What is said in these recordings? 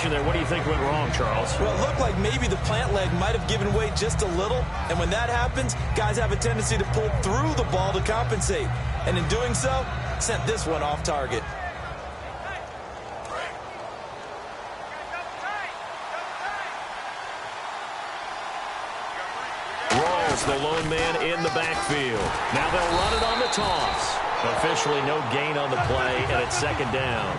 situation there. What do you think went wrong, Charles? Well, it looked like maybe the plant leg might have given way just a little. And when that happens, guys have a tendency to pull through the ball to compensate. And in doing so, sent this one off target. Rawls, the lone man in the backfield. Now they'll run it on the toss. Officially no gain on the play, and it's second down.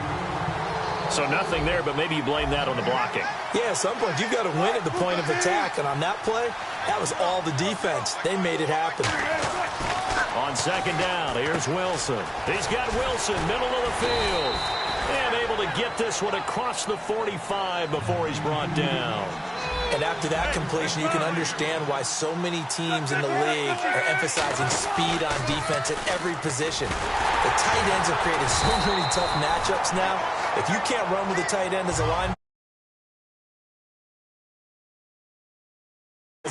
So nothing there, but maybe you blame that on the blocking. Yeah, at some point, you've got to win at the point of attack. And on that play, that was all the defense. They made it happen. On second down, here's Wilson. He's got Wilson, middle of the field. And able to get this one across the 45 before he's brought down. And after that completion, you can understand why so many teams in the league are emphasizing speed on defense at every position. The tight ends have created so many tough matchups now. If you can't run with a tight end as a lineman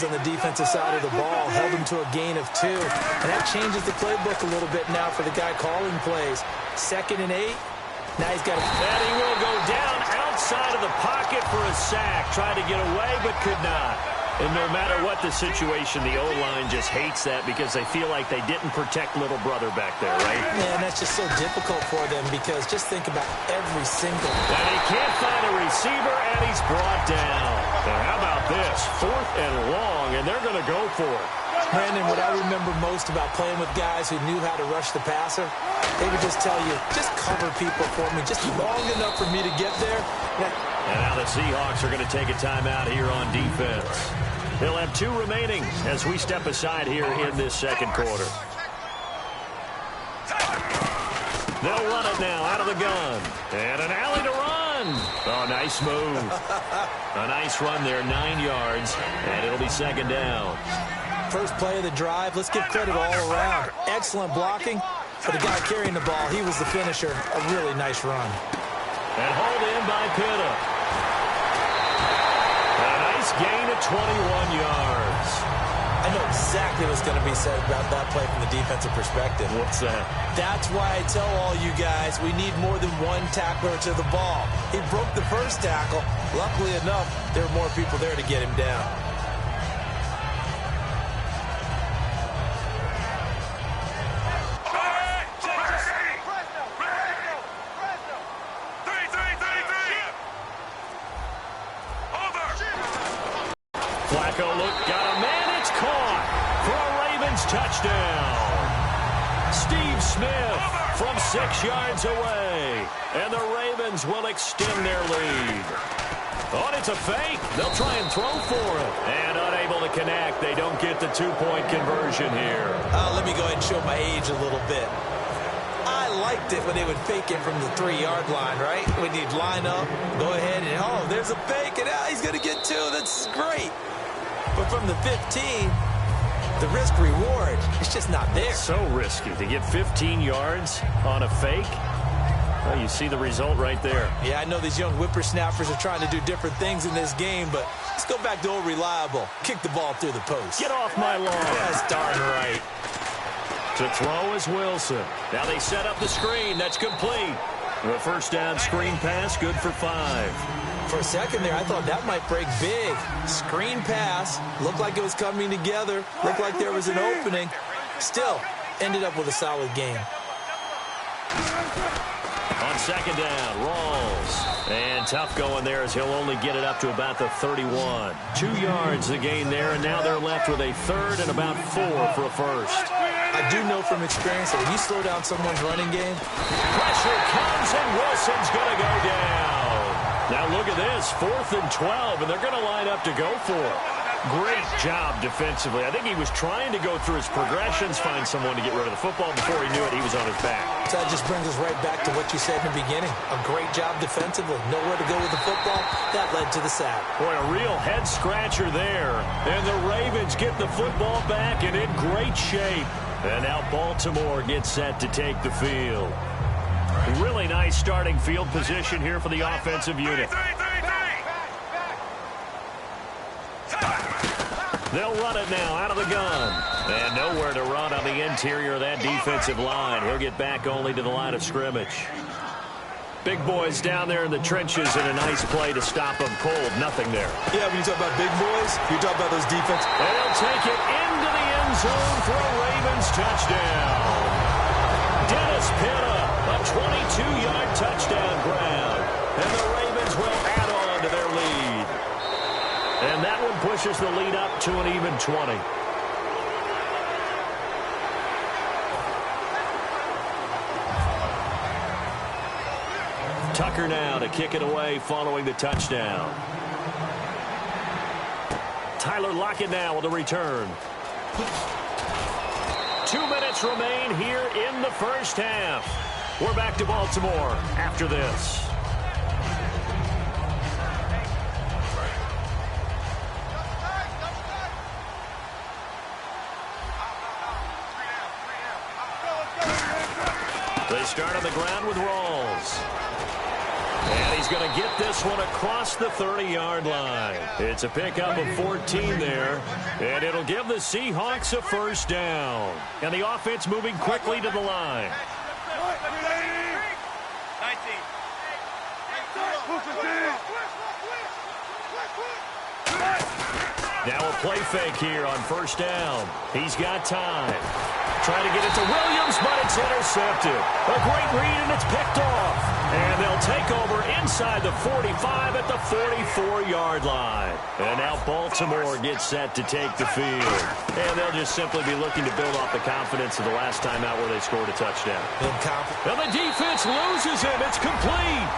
on the defensive side of the ball, held him to a gain of 2. And that changes the playbook a little bit now for the guy calling plays. 2nd and 8. Now he's got a... And he will go down outside of the pocket for a sack. Tried to get away, but could not. And no matter what the situation, the O-line just hates that because they feel like they didn't protect little brother back there, right? Man, that's just so difficult for them because just think about every single... And he can't find a receiver, and he's brought down. And how about this? 4th and long, and they're going to go for it. Brandon, what I remember most about playing with guys who knew how to rush the passer, they would just tell you, just cover people for me, just long enough for me to get there. And now the Seahawks are going to take a timeout here on defense. They'll have 2 remaining as we step aside here in this second quarter. They'll run it now out of the gun. And an alley to run. Oh, nice move. A nice run there, 9 yards. And it'll be second down. First play of the drive. Let's give credit all around. Excellent blocking. For the guy carrying the ball, he was the finisher. A really nice run. And hauled in by Pitta. A nice gain of 21 yards. I know exactly what's going to be said about that play from the defensive perspective. What's that? That's why I tell all you guys we need more than one tackler to the ball. He broke the first tackle. Luckily enough, there were more people there to get him down. Flacco, look, got a man, it's caught for a Ravens touchdown. Steve Smith from 6 yards away, and the Ravens will extend their lead. Oh, and it's a fake. They'll try and throw for it, and unable to connect. They don't get the 2-point conversion here. Let me go ahead and show my age a little bit. I liked it when they would fake it from the 3-yard line, right? When you'd line up, go ahead, and oh, there's a fake, and he's going to get 2. That's great. But from the 15, the risk-reward, it's just not there. So risky to get 15 yards on a fake. Well, you see the result right there. Yeah, I know these young whippersnappers are trying to do different things in this game, but let's go back to old reliable. Kick the ball through the post. Get off my lawn. That's darn right. To throw is Wilson. Now they set up the screen. That's complete. The first down screen pass, good for 5. For a second there, I thought that might break big. Screen pass. Looked like it was coming together. Looked like there was an opening. Still, ended up with a solid game. On second down, Rawls. And tough going there as he'll only get it up to about the 31. 2 yards the gain there, and now they're left with a 3rd and about 4 for a first. I do know from experience that when you slow down someone's running game, pressure comes, and Wilson's going to go down. Now look at this, 4th and 12, and they're going to line up to go for it. Great job defensively. I think he was trying to go through his progressions, find someone to get rid of the football. Before he knew it, he was on his back. So that just brings us right back to what you said in the beginning. A great job defensively. Nowhere to go with the football. That led to the sack. Boy, a real head-scratcher there. And the Ravens get the football back and in great shape. And now Baltimore gets set to take the field. Really nice starting field position here for the offensive unit. They'll run it now out of the gun. And nowhere to run on the interior of that defensive line. He'll get back only to the line of scrimmage. Big boys down there in the trenches, and a nice play to stop them cold. Nothing there. Yeah, when you talk about big boys, you talk about those defense. And he'll take it into the end zone for a Ravens touchdown. Dennis Pitta, a 22-yard touchdown grab. And the Ravens will add on to their lead. And that one pushes the lead up to an even 20. Tucker now to kick it away following the touchdown. Tyler Lockett now with a return. 2 minutes remain here in the first half. We're back to Baltimore after this. They start on the ground with Rawls. And he's going to get this one across the 30-yard line. It's a pickup of 14 there, and it'll give the Seahawks a first down. And the offense moving quickly to the line. Now a play fake here on first down. He's got time. Trying to get it to Williams, but it's intercepted. A great read, and it's picked off. And they'll take over inside the 45 at the 44-yard line. And now Baltimore gets set to take the field. And they'll just simply be looking to build off the confidence of the last time out where they scored a touchdown. And the defense loses him. It's complete.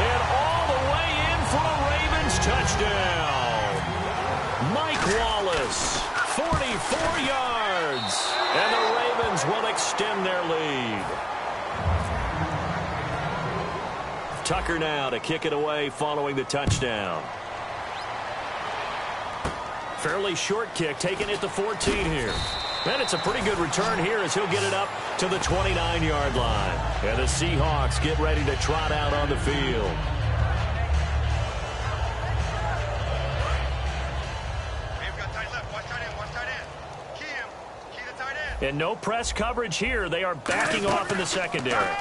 And all the way in for a Ravens touchdown. Mike Wallace, 44 yards. And the Ravens will extend their lead. Tucker now to kick it away following the touchdown. Fairly short kick, taking it to 14 here. And it's a pretty good return here as he'll get it up to the 29-yard line. And the Seahawks get ready to trot out on the field. And no press coverage here. They are backing off in the secondary.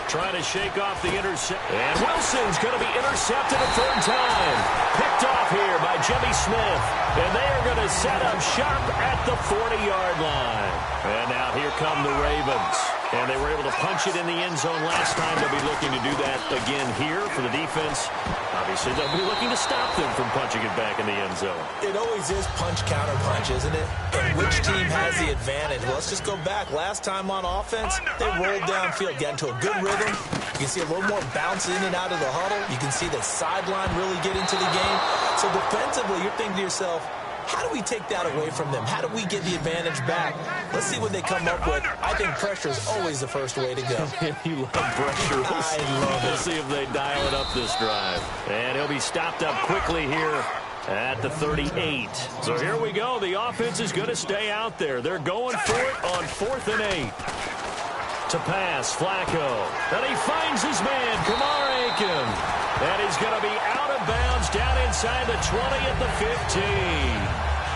Trying to shake off the intercept. And Wilson's going to be intercepted a third time. Picked off here by Jimmy Smith. And they are going to set up shop at the 40-yard line. And now here come the Ravens. And they were able to punch it in the end zone last time. They'll be looking to do that again here for the defense. Obviously, they'll be looking to stop them from punching it back in the end zone. It always is punch-counter-punch, isn't it? And which team has the advantage? Well, let's just go back. Last time on offense, they rolled downfield, got into a good rhythm. You can see a little more bounce in and out of the huddle. You can see the sideline really get into the game. So defensively, you're thinking to yourself, how do we take that away from them? How do we get the advantage back? Let's see what they come up with. I think pressure is always the first way to go. You love pressure. I love it. We'll see if they dial it up this drive. And he'll be stopped up quickly here at the 38. So here we go. The offense is going to stay out there. They're going for it on 4th and 8. To pass, Flacco. And he finds his man, Kamar Aiken. And he's going to be out of bounds down inside the 20 at the 15.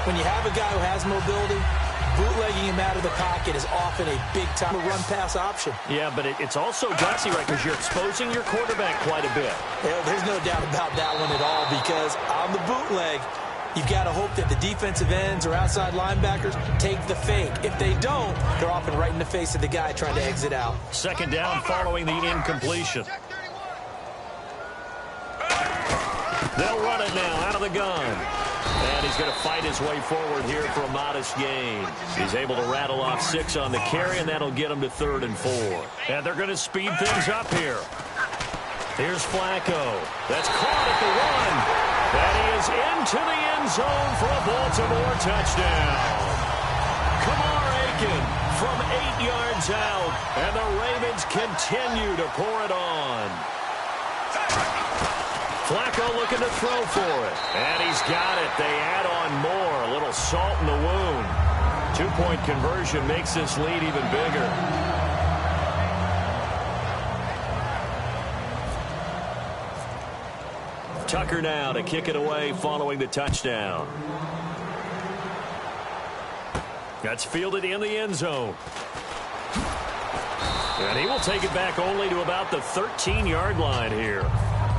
When you have a guy who has mobility, bootlegging him out of the pocket is often a big-time run-pass option. Yeah, but it's also gutsy, right, because you're exposing your quarterback quite a bit. Well, there's no doubt about that one at all, because on the bootleg, you've got to hope that the defensive ends or outside linebackers take the fake. If they don't, they're often right in the face of the guy trying to exit out. Second down following the incompletion. They'll run it now out of the gun. And he's going to fight his way forward here for a modest gain. He's able to rattle off 6 on the carry, and that'll get him to 3rd and 4. And they're going to speed things up here. Here's Flacco. That's caught at the 1. And he is into the end zone for a Baltimore touchdown. Kamar Aiken from 8 yards out. And the Ravens continue to pour it on. Flacco looking to throw for it. And he's got it. They add on more. A little salt in the wound. 2-point conversion makes this lead even bigger. Tucker now to kick it away following the touchdown. That's fielded in the end zone. And he will take it back only to about the 13-yard line here.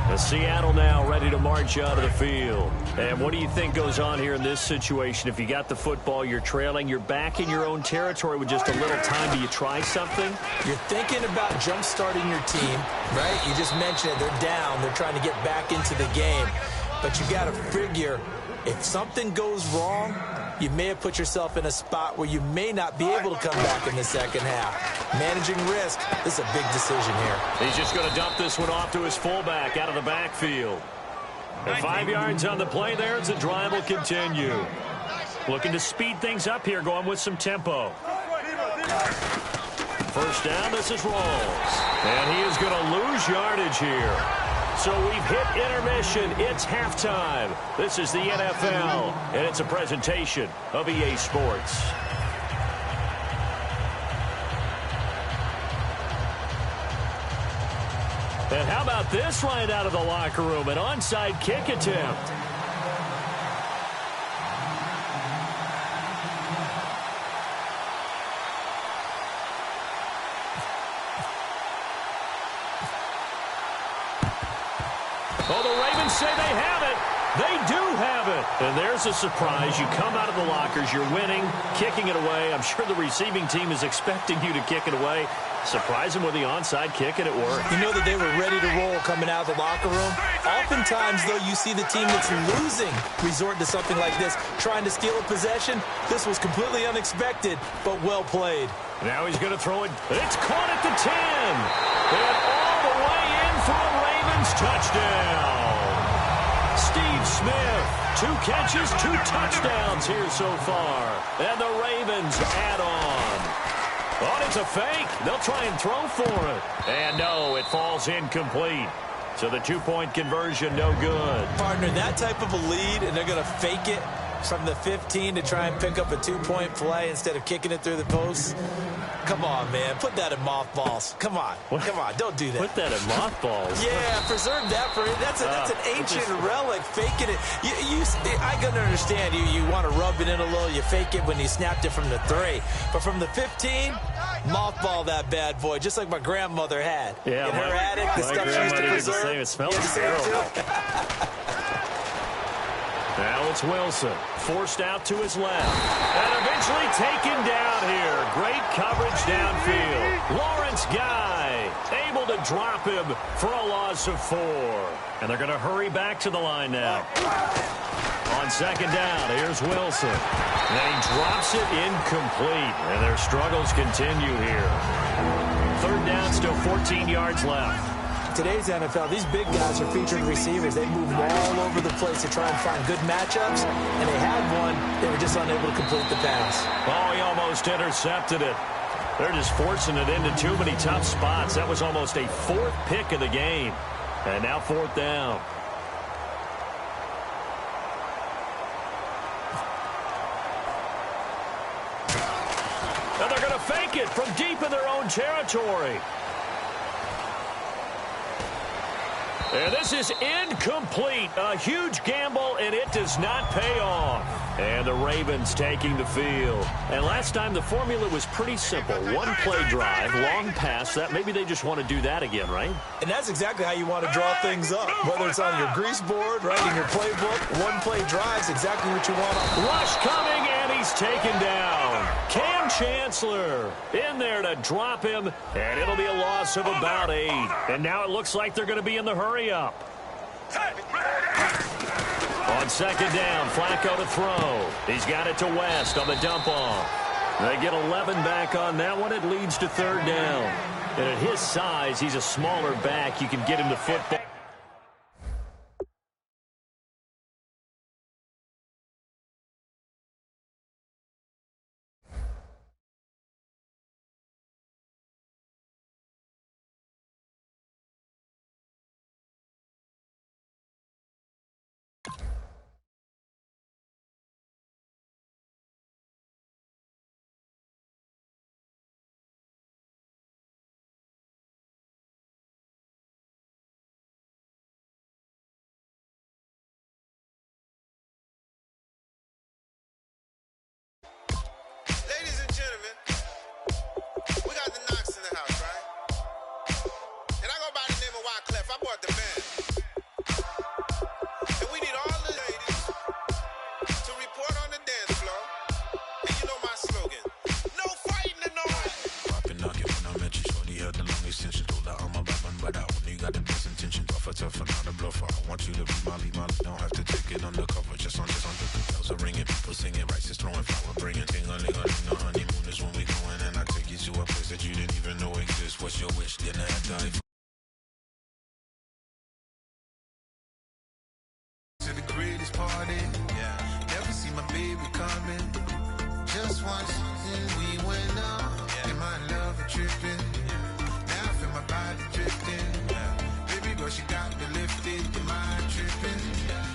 And Seattle now ready to march out of the field. And what do you think goes on here in this situation? If you got the football, you're trailing, you're back in your own territory with just a little time. Do you try something? You're thinking about jump-starting your team, right? You just mentioned it. They're down. They're trying to get back into the game. But you got to figure if something goes wrong, you may have put yourself in a spot where you may not be able to come back in the second half. Managing risk, this is a big decision here. He's just going to dump this one off to his fullback out of the backfield. And 5 yards on the play there as the drive will continue. Looking to speed things up here, going with some tempo. First down, this is Rawls. And he is going to lose yardage here. So we've hit intermission. It's halftime. This is the NFL, and it's a presentation of EA Sports. And how about this right out of the locker room? An onside kick attempt. Oh, the Ravens say they have it. They do have it. And there's a surprise. You come out of the lockers, you're winning, kicking it away. I'm sure the receiving team is expecting you to kick it away. Surprise them with the onside kick, and it worked. You know that they were ready to roll coming out of the locker room. Oftentimes, though, you see the team that's losing resort to something like this, trying to steal a possession. This was completely unexpected, but well played. Now he's going to throw it. It's caught at the 10. And all the way in for a Ravens touchdown. Steve Smith, 2 catches, 2 touchdowns here so far. And the Ravens add on. Oh, it's a fake. They'll try and throw for it. And no, it falls incomplete. So the 2-point conversion, no good. Partner, that type of a lead, and they're going to fake it from the 15 to try and pick up a 2-point play instead of kicking it through the posts. Come on, man. Put that in mothballs. Come on. What? Come on. Don't do that. Put that in mothballs. Yeah, preserve that for it. That's an ancient relic. Faking it. I can understand. You want to rub it in a little. You fake it when you snapped it from the 3. But from the 15, mothball that bad boy, just like my grandmother had. Yeah, in her attic, the stuff she used to preserve. It smells terrible. Now it's Wilson, forced out to his left, and eventually taken down here. Great coverage downfield. Lawrence Guy able to drop him for a loss of 4. And they're going to hurry back to the line now. On second down, here's Wilson. And then he drops it incomplete, and their struggles continue here. Third down, still 14 yards left. Today's NFL, these big guys are featured receivers. They move all over the place to try and find good matchups, and they had one. They were just unable to complete the pass. Oh, he almost intercepted it. They're just forcing it into too many tough spots. That was almost a 4th pick of the game. And now 4th down. And they're going to fake it from deep in their own territory. And this is incomplete. A huge gamble, and it does not pay off. And the Ravens taking the field. And last time, the formula was pretty simple. 1-play drive, long pass. That maybe they just want to do that again, right? And that's exactly how you want to draw things up. Whether it's on your grease board, right, in your playbook, 1-play drive's exactly what you want. Rush coming, and he's taken down. Cam Chancellor in there to drop him, and it'll be a loss of about 8. And now it looks like they're going to be in the hurry-up. On second down, Flacco to throw. He's got it to West on the dump-off. They get 11 back on that one. It leads to third down. And at his size, he's a smaller back. You can get him the football. be my don't have to take it undercover. Just under the bells are ringing. People singing, rice is throwing flower, bringing. Ting-a-ling-a-ling, the honeymoon is when we going. And I take you to a place that you didn't even know exists. What's your wish? Then I die. To the greatest party, yeah. Never see my baby coming. Just once, and we went up. Yeah. And my love a tripping. Yeah. Now I feel my body drifting. Yeah. Baby girl, she got me lifted. Your mind tripping. Yeah.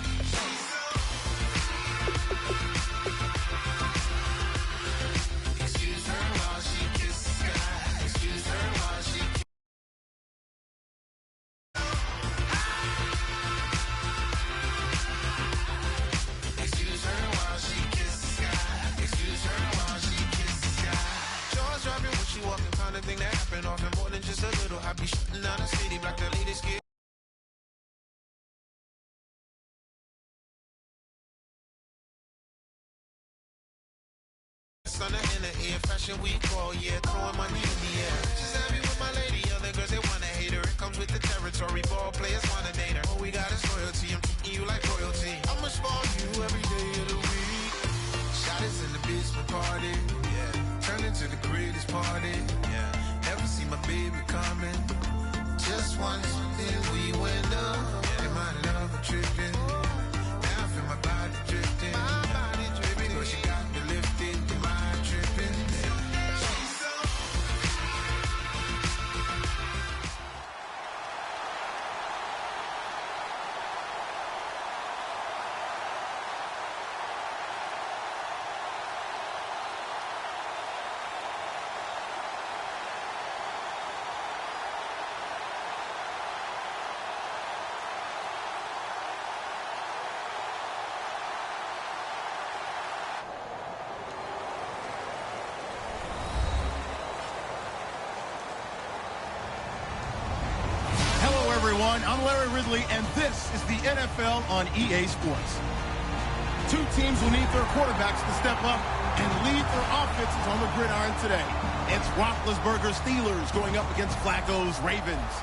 Excuse her while she kisses the sky. Excuse her while she she walking, kind of thing that happen often more than just a little. I be shutting down the city, black the latest kid. Sun in the air, fashion week all year, throwing money in the air. She's happy with my lady, other girls they wanna hate her. It comes with the territory, ball players wanna date her. All we got is loyalty, I'm treating you like royalty. I'ma spoil you every day of the week. Shot is in the basement party, yeah. Turn into the greatest party, yeah. Never see my baby coming. Just once, then we went up. Yeah. And my love a tripping. Now I feel my body drifting. My body dripping. Girl, she got me lifted. Your mind tripping. She's so... I'm Larry Ridley, and this is the NFL on EA Sports. Two teams will need their quarterbacks to step up and lead their offenses on the gridiron today. It's Roethlisberger's Steelers going up against Flacco's Ravens.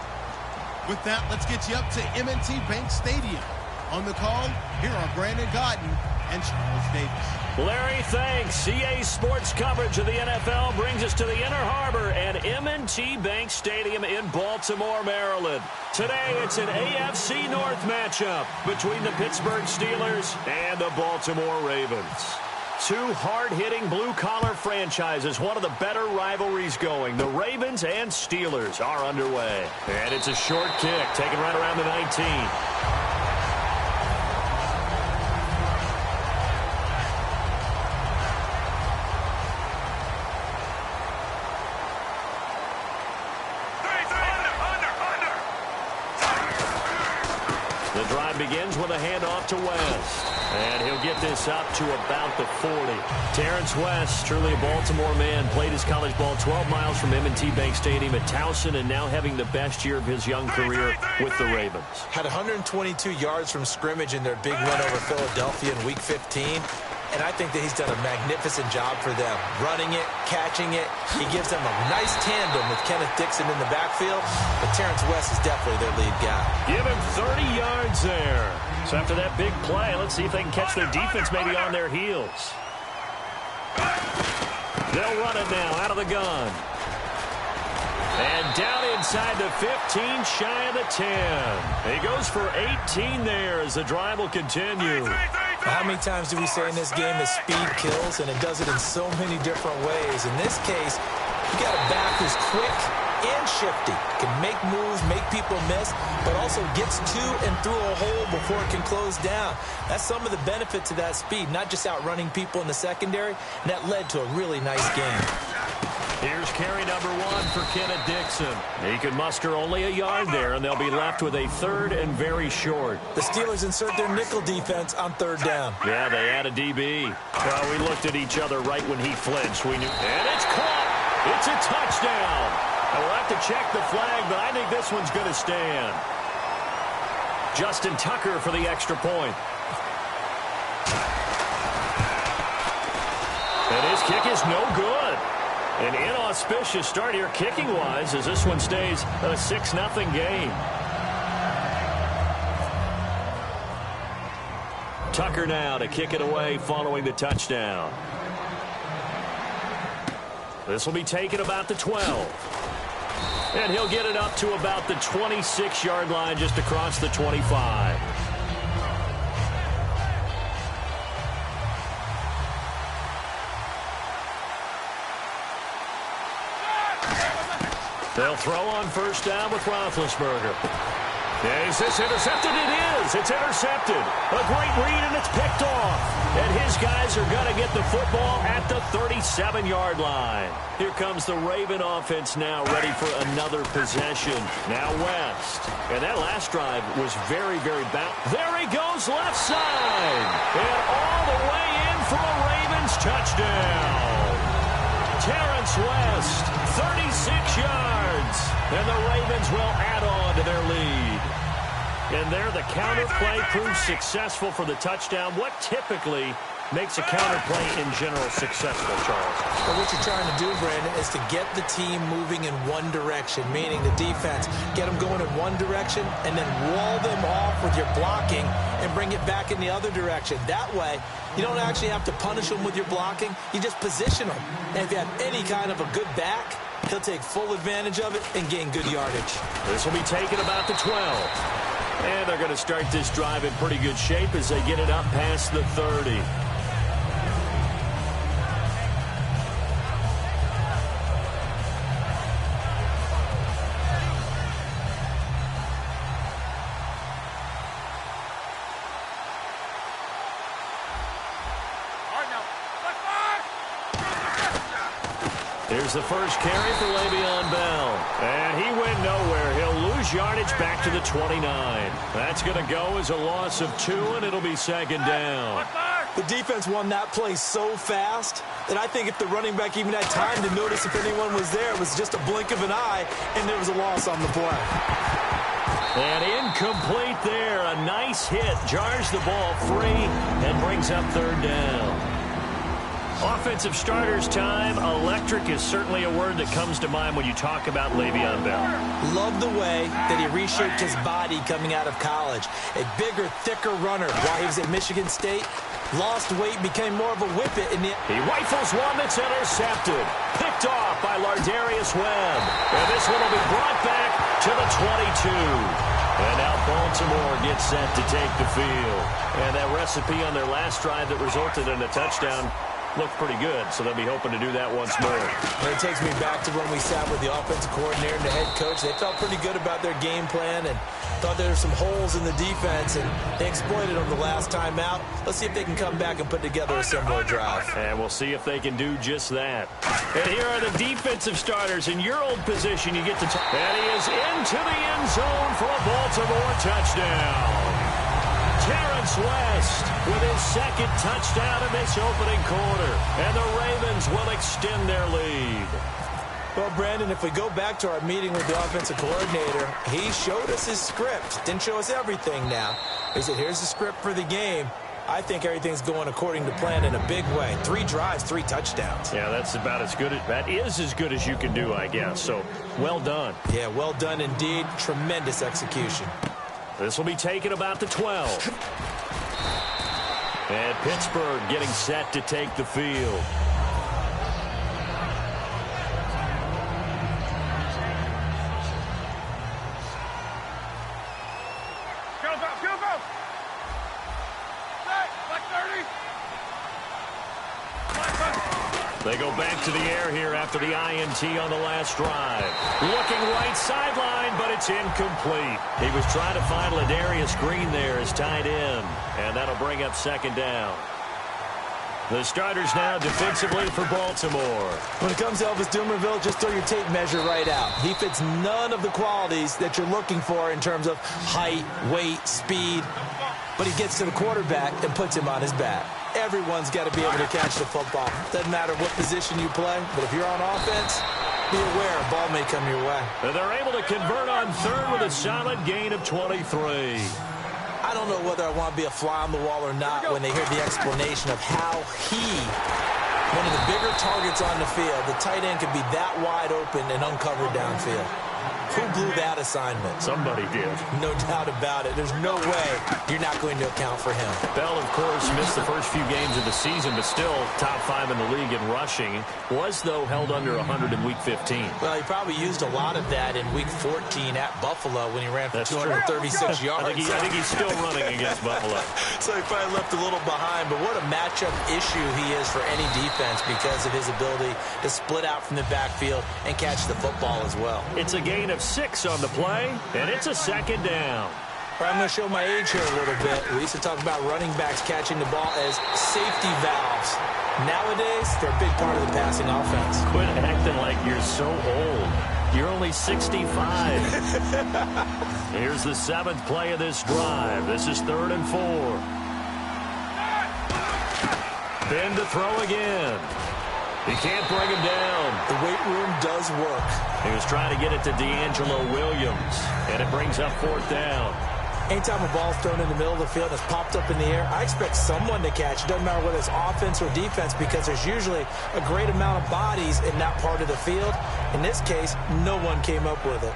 With that, let's get you up to M&T Bank Stadium. On the call, here are Brandon Godden and Charles Davis. Larry, thanks. EA Sports coverage of the NFL brings us to the Inner Harbor at M&T Bank Stadium in Baltimore, Maryland. Today, it's an AFC North matchup between the Pittsburgh Steelers and the Baltimore Ravens. Two hard-hitting blue-collar franchises, one of the better rivalries going. The Ravens and Steelers are underway. And it's a short kick, taken right around the 19. Begins with a handoff to West. And he'll get this up to about the 40. Terrence West, truly a Baltimore man, played his college ball 12 miles from M&T Bank Stadium at Towson and now having the best year of his young career with the Ravens. Had 122 yards from scrimmage in their big win over Philadelphia in Week 15. And I think that he's done a magnificent job for them. Running it, catching it. He gives them a nice tandem with Kenneth Dixon in the backfield. But Terrence West is definitely their lead guy. Give him 30 yards there. So after that big play, let's see if they can catch their defense maybe on their heels. They'll run it now out of the gun. And down inside the 15, shy of the 10. He goes for 18 there as the drive will continue. How many times do we say in this game that speed kills, and it does it in so many different ways? In this case, you got a back who's quick and shifty, can make moves, make people miss, but also gets to and through a hole before it can close down. That's some of the benefits of that speed, not just outrunning people in the secondary, and that led to a really nice game. Here's carry number 1 for Kenneth Dixon. He can muster only a yard there, and they'll be left with a third and very short. The Steelers insert their nickel defense on third down. Yeah, they add a DB. We looked at each other right when he flinched. We knew, and it's caught. It's a touchdown. And we'll have to check the flag, but I think this one's going to stand. Justin Tucker for the extra point. And his kick is no good. An inauspicious start here kicking-wise as this one stays a 6-0 game. Tucker now to kick it away following the touchdown. This will be taken about the 12. And he'll get it up to about the 26-yard line just across the 25. They'll throw on first down with Roethlisberger. Is this intercepted? It is. It's intercepted. A great read, and it's picked off. And his guys are going to get the football at the 37-yard line. Here comes the Raven offense now, ready for another possession. Now West. And that last drive was very, very bad. There he goes, left side. And all the way in for a Ravens touchdown. Terrence West, 36 yards. And the Ravens will add on to their lead. And there, the counter play proves successful for the touchdown. What typically makes a counter play in general successful, Charles? Well, what you're trying to do, Brandon, is to get the team moving in one direction, meaning the defense. Get them going in one direction and then wall them off with your blocking and bring it back in the other direction. That way, you don't actually have to punish them with your blocking. You just position them. And if you have any kind of a good back, he'll take full advantage of it and gain good yardage. This will be taken about the 12. And they're going to start this drive in pretty good shape as they get it up past the 30. Here's the first carry for Le'Veon Bell. And he went nowhere. He'll lose yardage back to the 29. That's going to go as a loss of 2, and it'll be second down. The defense won that play so fast that I think if the running back even had time to notice if anyone was there, it was just a blink of an eye, and there was a loss on the play. And incomplete there. A nice hit. Jars the ball free and brings up third down. Offensive starters time. Electric is certainly a word that comes to mind when you talk about Le'Veon Bell. Love the way that he reshaped his body coming out of college. A bigger, thicker runner while he was at Michigan State. Lost weight, became more of a whippet. He rifles one that's intercepted. Picked off by Lardarius Webb. And this one will be brought back to the 22. And now Baltimore gets set to take the field. And that recipe on their last drive that resulted in a touchdown looked pretty good, so they'll be hoping to do that once more. And it takes me back to when we sat with the offensive coordinator and the head coach. They felt pretty good about their game plan and thought there were some holes in the defense, and they exploited them the last time out. Let's see if they can come back and put together a similar drive. And we'll see if they can do just that. And here are the defensive starters. In your old position, you get to talk. And he is into the end zone for a Baltimore touchdown. Terrence West with his second touchdown in this opening quarter. And the Ravens will extend their lead. Well, Brandon, if we go back to our meeting with the offensive coordinator, he showed us his script. Didn't show us everything now. He said, here's the script for the game. I think everything's going according to plan in a big way. 3 drives, 3 touchdowns. Yeah, that's about as good. That is as good as you can do, I guess. So, well done. Yeah, well done indeed. Tremendous execution. This will be taken about the 12. And Pittsburgh getting set to take the field. They go back to the air here after the INT on the last drive. Looking right sideline, but it's incomplete. He was trying to find Ladarius Green there as tight end, and that'll bring up second down. The starters now defensively for Baltimore. When it comes to Elvis Dumervil, just throw your tape measure right out. He fits none of the qualities that you're looking for in terms of height, weight, speed, but he gets to the quarterback and puts him on his back. Everyone's got to be able to catch the football. Doesn't matter what position you play, but if you're on offense, be aware a ball may come your way. And they're able to convert on third with a solid gain of 23. I don't know whether I want to be a fly on the wall or not when they hear the explanation of how one of the bigger targets on the field, the tight end could be that wide open and uncovered downfield. Who blew that assignment? Somebody did. No doubt about it. There's no way you're not going to account for him. Bell, of course, missed the first few games of the season, but still top 5 in the league in rushing. Was, though, held under 100 in Week 15. Well, he probably used a lot of that in Week 14 at Buffalo when he ran for 236 yards. I think he's still running against Buffalo. So he probably left a little behind, but what a matchup issue he is for any defense because of his ability to split out from the backfield and catch the football as well. It's a gain of 6 on the play, and it's a second down. All right, I'm going to show my age here a little bit. We used to talk about running backs catching the ball as safety valves. Nowadays, they're a big part of the passing offense. Quit acting like you're so old. You're only 65. Here's the 7th play of this drive. This is 3rd and 4. Then to throw again. He can't bring him down. The weight room does work. He was trying to get it to D'Angelo Williams, and it brings up 4th down. Anytime a ball's thrown in the middle of the field and it's popped up in the air, I expect someone to catch. It doesn't matter whether it's offense or defense because there's usually a great amount of bodies in that part of the field. In this case, no one came up with it.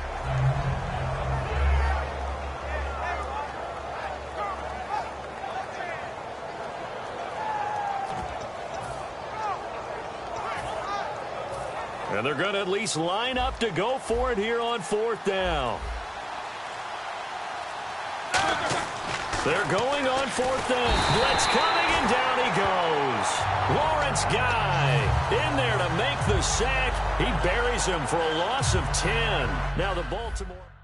And they're going to at least line up to go for it here on 4th down. They're going on 4th down. Blitz coming, and down he goes. Lawrence Guy in there to make the sack. He buries him for a loss of 10. Now the Baltimore...